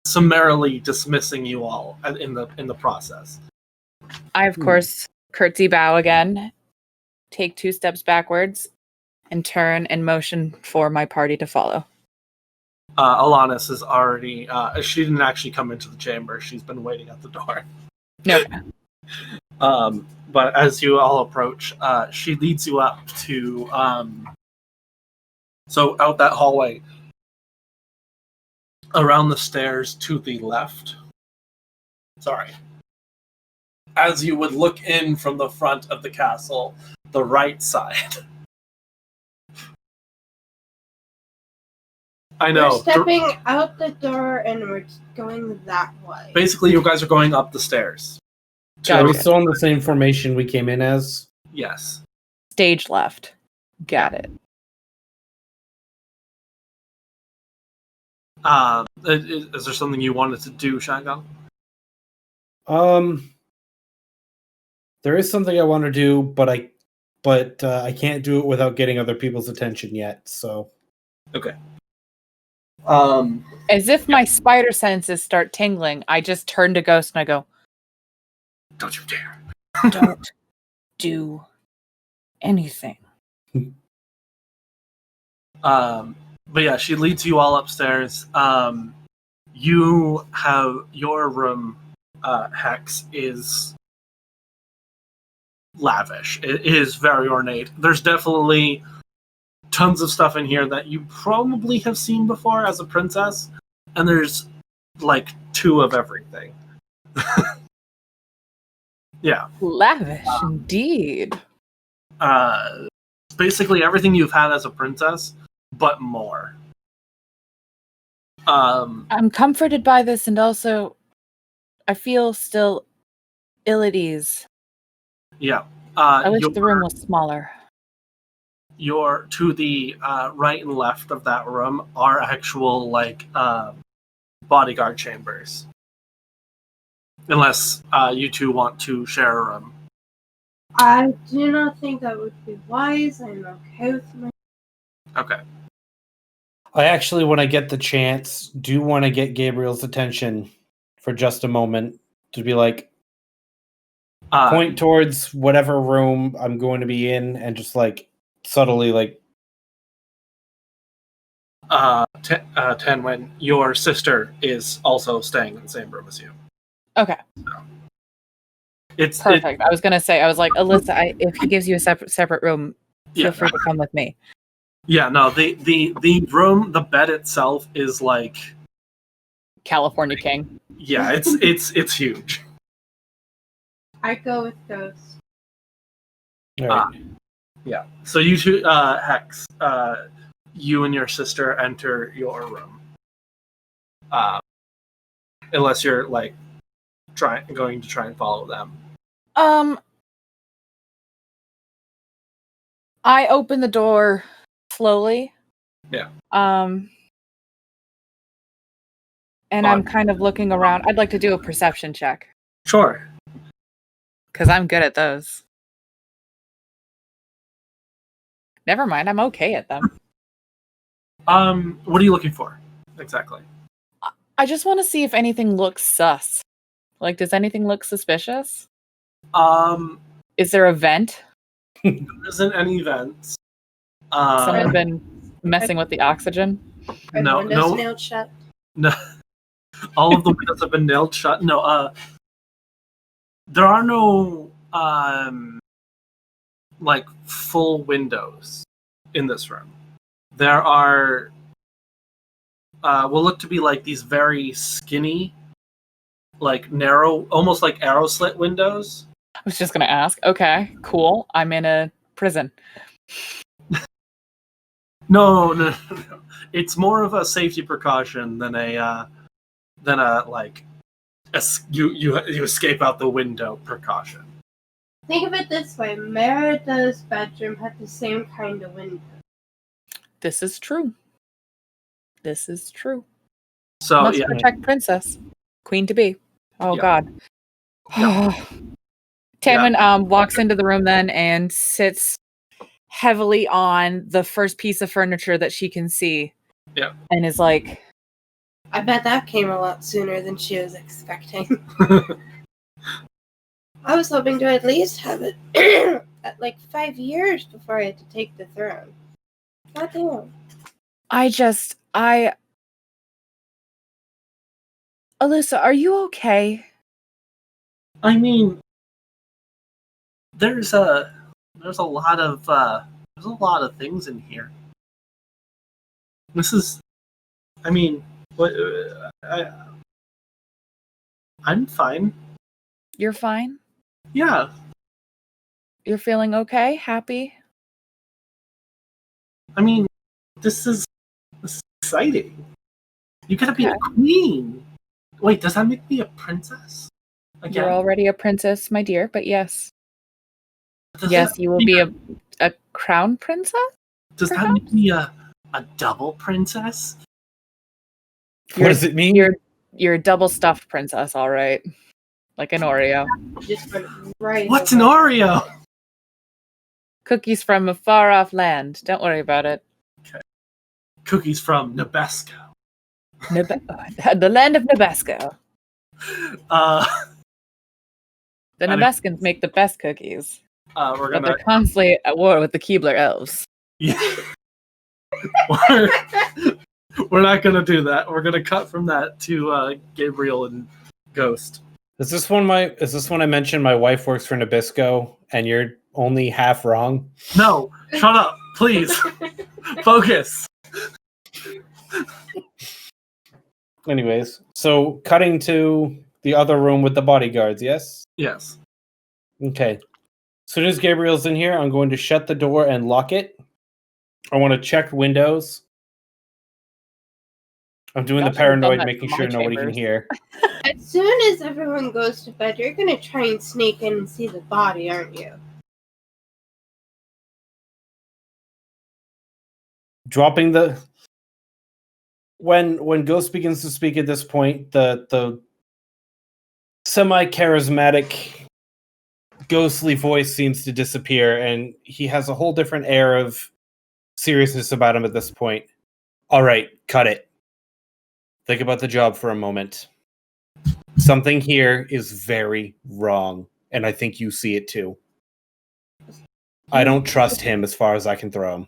Summarily dismissing you all in the process. I, of course, curtsy bow again, take 2 steps backwards, and turn and motion for my party to follow. Alanis is already. She didn't actually come into the chamber. She's been waiting at the door. Nope. But as you all approach, she leads you up to. So out that hallway, around the stairs to the left. Sorry. As you would look in from the front of the castle, the right side. I know. We're stepping out the door and we're going that way. Basically, you guys are going up the stairs. Are we still in the same formation we came in as? Yes. Stage left. Got it. Is there something you wanted to do, Shangon? There is something I want to do, but I can't do it without getting other people's attention yet. So Okay. As if my spider senses start tingling, I just turn to Ghost and I go, Don't you dare. don't do anything. But yeah, she leads you all upstairs. You have your room, Hex, is lavish. It is very ornate. There's definitely tons of stuff in here that you probably have seen before as a princess, and there's like 2 of everything. Yeah. Lavish indeed. Basically everything you've had as a princess, but more. I'm comforted by this, and also I feel still ill at ease. Yeah. I wish the room was smaller. To the right and left of that room are actual bodyguard chambers. Unless you two want to share a room. I do not think that would be wise. I'm okay with my. Okay. I actually, when I get the chance, do want to get Gabriel's attention for just a moment to be like, point towards whatever room I'm going to be in, and just like subtly like. Tenwyn, your sister is also staying in the same room as you. Okay. It's perfect. I was gonna say, I was like, Alyssa, if he gives you a separate room, feel free to come with me. Yeah, no, the room, the bed itself is like California King. Yeah, it's huge. I go with Ghost. All right. Yeah. So you two, Hex, you and your sister enter your room. Unless you're like going to try and follow them. I open the door slowly. Yeah. And I'm kind of looking around. I'd like to do a perception check. Sure. Because I'm good at those. Never mind, I'm okay at them. What are you looking for? Exactly. I just want to see if anything looks sus. Like, does anything look suspicious? Is there a vent? There isn't any vents. Someone been messing with the oxygen? No. Nailed shut. No. All of the windows have been nailed shut. No, there are no full windows in this room. There are will look to be like these very skinny, like narrow, almost like arrow slit windows. I was just gonna ask. Okay, cool. I'm in a prison. No. It's more of a safety precaution than you escape out the window precaution. Think of it this way: Merida's bedroom had the same kind of window. This is true. So Must protect princess, queen to be. Oh Yeah. God. Tammin walks into the room then and sits heavily on the first piece of furniture that she can see. Yeah. And is like, I bet that came a lot sooner than she was expecting. I was hoping to at least have it at like 5 years before I had to take the throne. God damn. Alyssa, are you okay? I mean, there's a lot of things in here. This is, I mean, I'm fine. You're fine? Yeah. You're feeling okay? Happy? I mean, this is exciting. You gotta be a queen. Wait, does that make me a princess? Again? You're already a princess, my dear, but yes. Yes, you will be a crown princess? Does that make me a double princess? What does it mean? You're a double stuffed princess, all right. Like an Oreo. Just went right. What's an Oreo? Cookies from a far off land. Don't worry about it. Okay. Cookies from Nebesco. The land of Nebesco. The Nebeskans make the best cookies. But they're constantly at war with the Keebler elves. Yeah. We're not gonna do that. We're gonna cut from that to Gabriel and Ghost. Is this when I mentioned my wife works for Nabisco and you're only half wrong. No, shut up, please. Focus. Anyways, so cutting to the other room with the bodyguards, yes? Yes. Okay. As soon as Gabriel's in here, I'm going to shut the door and lock it. I want to check windows. I'm doing the I should've done paranoid, that making for sure my nobody can chambers. hear. As soon as everyone goes to bed, you're gonna try and sneak in and see the body, aren't you? Dropping the... When Ghost begins to speak at this point, the semi-charismatic ghostly voice seems to disappear, and he has a whole different air of seriousness about him at this point. All right, cut it. Think about the job for a moment. Something here is very wrong, and I think you see it too. I don't trust him as far as I can throw him.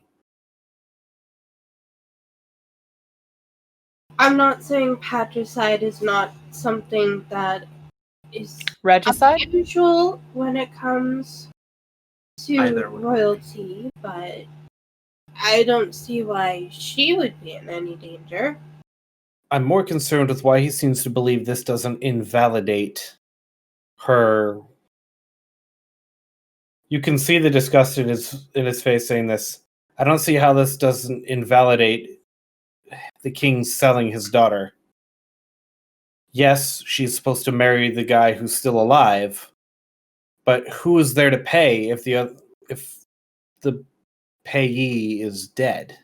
I'm not saying patricide is not something that is Regicide? unusual when it comes to Either would work. royalty, but I don't see why she would be in any danger. I'm more concerned with why he seems to believe this doesn't invalidate her. You can see the disgust in his face saying this. I don't see how this doesn't invalidate the king selling his daughter. Yes, she's supposed to marry the guy who's still alive, but who is there to pay if the payee is dead?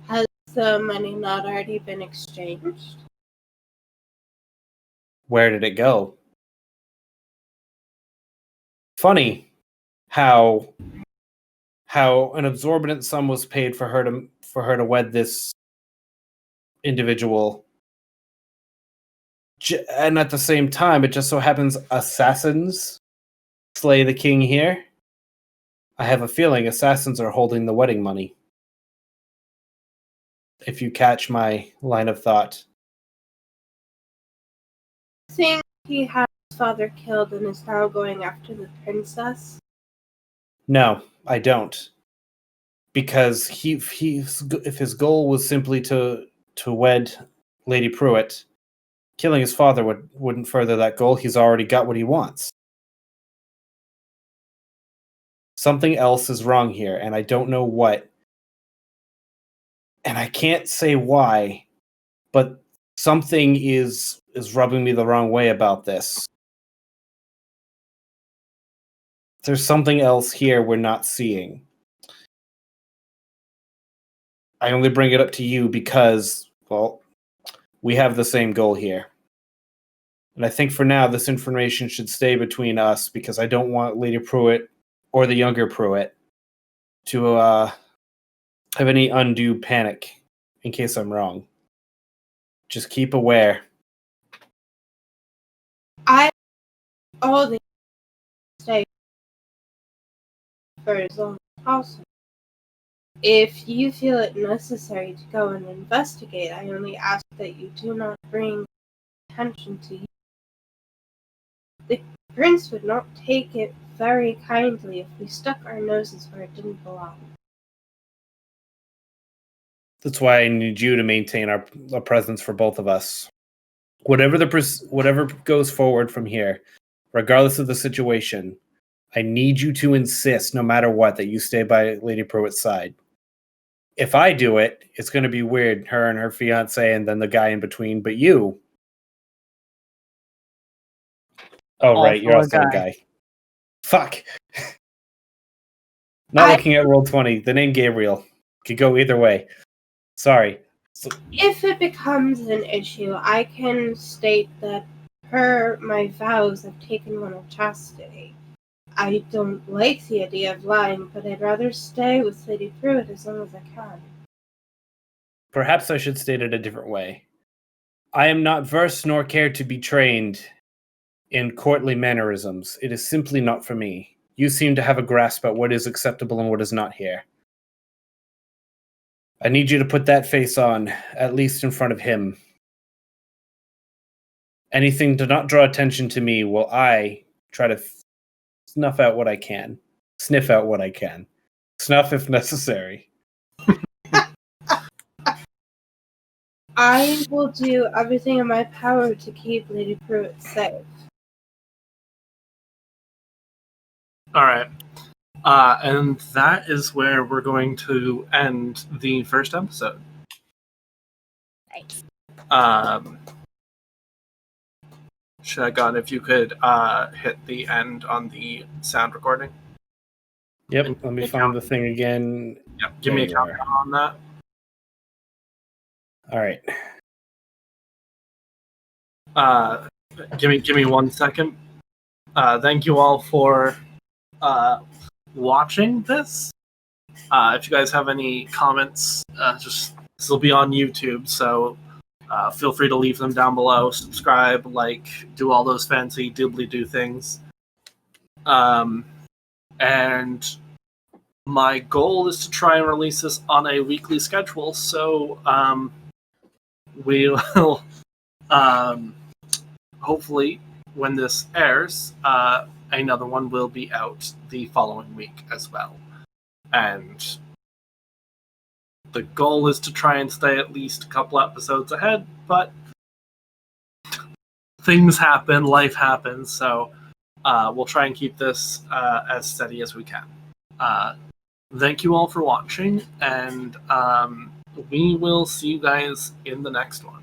Has the money not already been exchanged? Where did it go? Funny how an exorbitant sum was paid for her to wed this individual, and at the same time, it just so happens assassins slay the king here. I have a feeling assassins are holding the wedding money. If you catch my line of thought. I think he had his father killed and is now going after the princess. No, I don't. Because if his goal was simply to wed Lady Pruitt, killing his father wouldn't further that goal. He's already got what he wants. Something else is wrong here, and I don't know what. And I can't say why, but something is rubbing me the wrong way about this. There's something else here we're not seeing. I only bring it up to you because, well, we have the same goal here. And I think for now, this information should stay between us because I don't want Lady Pruitt or the younger Pruitt to have any undue panic in case I'm wrong. Just keep aware. All the stay for as long as possible. If you feel it necessary to go and investigate, I only ask that you do not bring attention to you. The prince would not take it very kindly if we stuck our noses where it didn't belong. That's why I need you to maintain a presence for both of us. Whatever goes forward from here, regardless of the situation, I need you to insist, no matter what, that you stay by Lady Pruitt's side. If I do it, it's going to be weird, her and her fiance, and then the guy in between. But you, oh right, you're also a guy. Fuck. Not looking at Roll20. The name Gabriel could go either way. Sorry. If it becomes an issue, I can state that my vows have taken one of chastity. I don't like the idea of lying, but I'd rather stay with Lady Pruitt as long as I can. Perhaps I should state it a different way. I am not versed nor care to be trained in courtly mannerisms. It is simply not for me. You seem to have a grasp at what is acceptable and what is not here. I need you to put that face on, at least in front of him. Anything to not draw attention to me while I try to snuff out what I can. sniff out what I can. Snuff if necessary. I will do everything in my power to keep Lady Pruitt safe. All right. And that is where we're going to end the first episode. Nice. Shagun, if you could hit the end on the sound recording. Yep, And let me make find the thing again. Yeah, give me a There you are. countdown on that. All right. Give me 1 second. Thank you all for watching this. If you guys have any comments, this will be on YouTube, so feel free to leave them down below. Subscribe, like, do all those fancy doobly-doo things. And my goal is to try and release this on a weekly schedule, so we will hopefully, when this airs, another one will be out the following week as well. And the goal is to try and stay at least a couple episodes ahead, but things happen, life happens, so we'll try and keep this as steady as we can. Thank you all for watching, and we will see you guys in the next one.